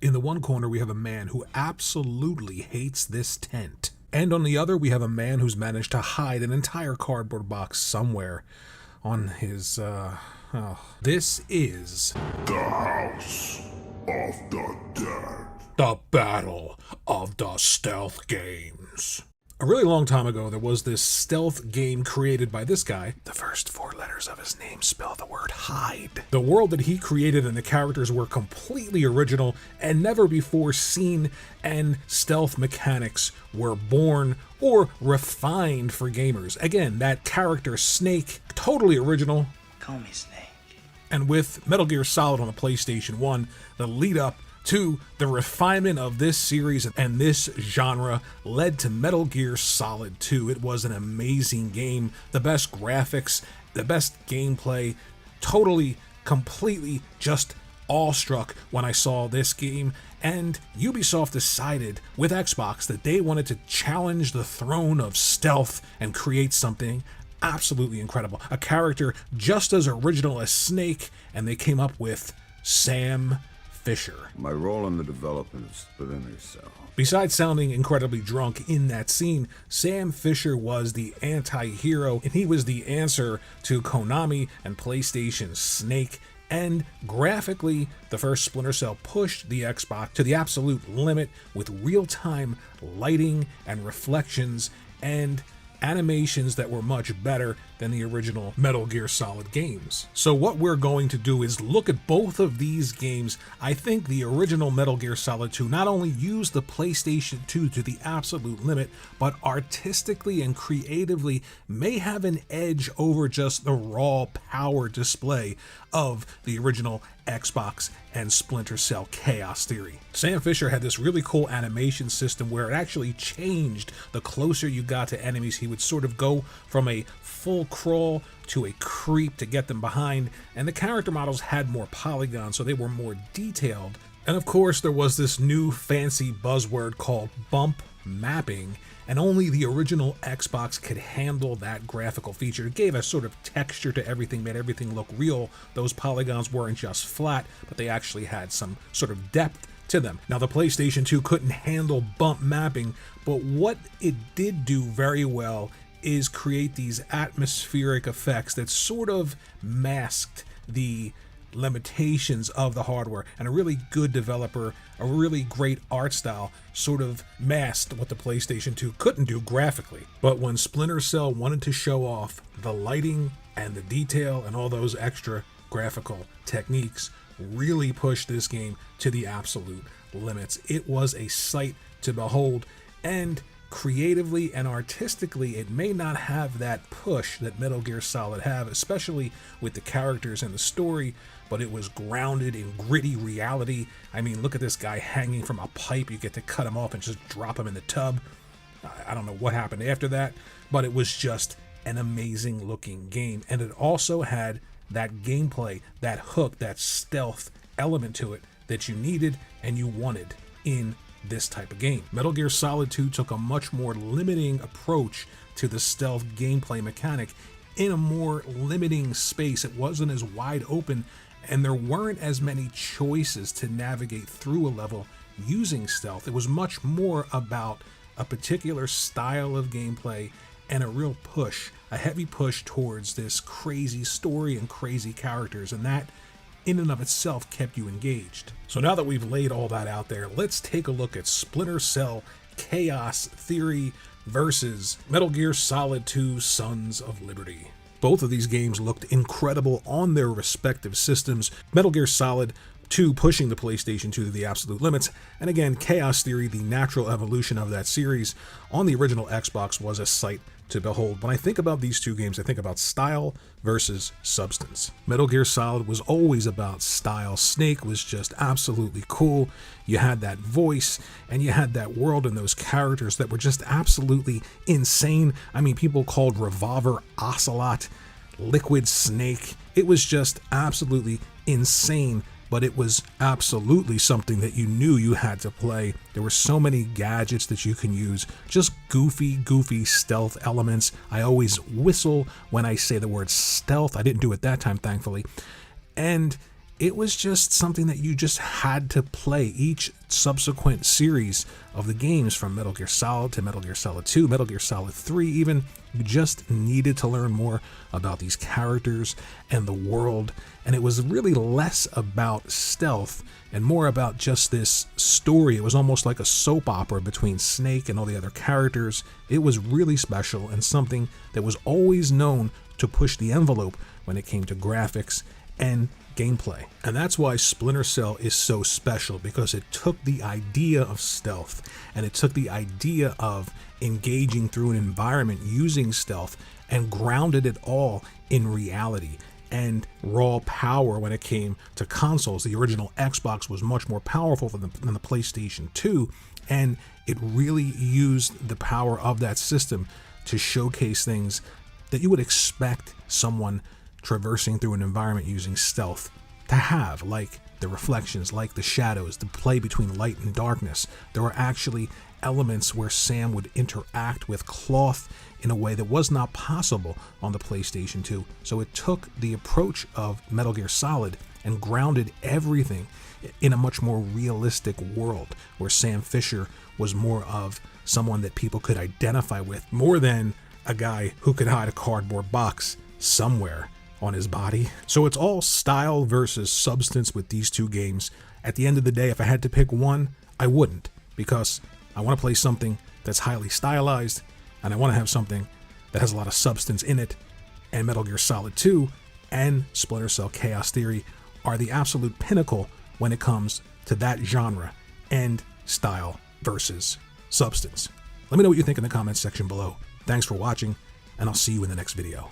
In the one corner, we have a man who absolutely hates this tent. And on the other, we have a man who's managed to hide an entire cardboard box somewhere on his, This is The House of the Dead. the Battle of the Stealth Games. A really long time ago, there was this stealth game created by this guy. The first 4 letters of his name spell the word hide. The world that he created and the characters were completely original and never before seen, and stealth mechanics were born or refined for gamers. Again, that character Snake, totally original. Call me Snake. And with Metal Gear Solid on the PlayStation 1, the lead up to the refinement of this series and this genre led to Metal Gear Solid 2. It was an amazing game, the best graphics, the best gameplay, totally, completely just awestruck when I saw this game. And Ubisoft decided with Xbox that they wanted to challenge the throne of stealth and create something absolutely incredible. A character just as original as Snake, and they came up with Sam Fisher. My role in the development of Splinter Cell. Besides sounding incredibly drunk in that scene, Sam Fisher was the anti-hero, and he was the answer to Konami and PlayStation's Snake. And graphically, the first Splinter Cell pushed the Xbox to the absolute limit with real-time lighting and reflections and animations that were much better than the original Metal Gear Solid games. So what we're going to do is look at both of these games. I think the original Metal Gear Solid 2 not only used the PlayStation 2 to the absolute limit, but artistically and creatively may have an edge over just the raw power display of the original Xbox and Splinter Cell Chaos Theory. Sam Fisher had this really cool animation system where it actually changed the closer you got to enemies. He would sort of go from a full crawl to a creep to get them behind, and the character models had more polygons, so they were more detailed. And of course, there was this new fancy buzzword called bump mapping, and only the original Xbox could handle that graphical feature. It gave a sort of texture to everything, made everything look real. Those polygons weren't just flat, but they actually had some sort of depth to them. Now, the PlayStation 2 couldn't handle bump mapping, but what it did do very well is create these atmospheric effects that sort of masked the limitations of the hardware, and a really good developer, a really great art style sort of masked what the PlayStation 2 couldn't do graphically. But when Splinter Cell wanted to show off the lighting and the detail and all those extra graphical techniques, really pushed this game to the absolute limits. It was a sight to behold, and creatively and artistically, it may not have that push that Metal Gear Solid have, especially with the characters and the story, but it was grounded in gritty reality. I mean, look at this guy hanging from a pipe. You get to cut him off and just drop him in the tub. I don't know what happened after that, but it was just an amazing looking game. And it also had that gameplay, that hook, that stealth element to it that you needed and you wanted in this type of game. Metal Gear Solid 2 took a much more limiting approach to the stealth gameplay mechanic in a more limiting space. It wasn't as wide open, and there weren't as many choices to navigate through a level using stealth. It was much more about a particular style of gameplay and a real push, a heavy push towards this crazy story and crazy characters, and that in and of itself kept you engaged. So now that we've laid all that out there, let's take a look at Splinter Cell Chaos Theory versus Metal Gear Solid 2 Sons of Liberty. Both of these games looked incredible on their respective systems. Metal Gear Solid 2 pushing the PlayStation 2 to the absolute limits, and again, Chaos Theory, the natural evolution of that series on the original Xbox, was a sight to behold. When I think about these two games, I think about style versus substance. Metal Gear Solid was always about style. Snake was just absolutely cool. You had that voice, and you had that world and those characters that were just absolutely insane. I mean, people called Revolver Ocelot, Liquid Snake. It was just absolutely insane, but it was absolutely something that you knew you had to play. There were so many gadgets that you can use, just goofy stealth elements. I always whistle when I say the word stealth. I didn't do it that time, thankfully. And it was just something that you just had to play. Each subsequent series of the games, from Metal Gear Solid to Metal Gear Solid 2, Metal Gear Solid 3 even, you just needed to learn more about these characters and the world. And it was really less about stealth and more about just this story. It was almost like a soap opera between Snake and all the other characters. It was really special and something that was always known to push the envelope when it came to graphics and gameplay. And that's why Splinter Cell is so special, because it took the idea of stealth and it took the idea of engaging through an environment using stealth and grounded it all in reality and raw power. When it came to consoles, the original Xbox was much more powerful than the PlayStation 2, and it really used the power of that system to showcase things that you would expect someone traversing through an environment using stealth to have, like the reflections, like the shadows, the play between light and darkness. There were actually elements where Sam would interact with cloth in a way that was not possible on the PlayStation 2. So it took the approach of Metal Gear Solid and grounded everything in a much more realistic world, where Sam Fisher was more of someone that people could identify with, more than a guy who could hide a cardboard box somewhere on his body. So it's all style versus substance with these two games. At the end of the day, if I had to pick one, I wouldn't, because I want to play something that's highly stylized and I want to have something that has a lot of substance in it. And Metal Gear Solid 2 and Splinter Cell Chaos Theory are the absolute pinnacle when it comes to that genre and style versus substance. Let me know what you think in the comments section below. Thanks for watching, and I'll see you in the next video.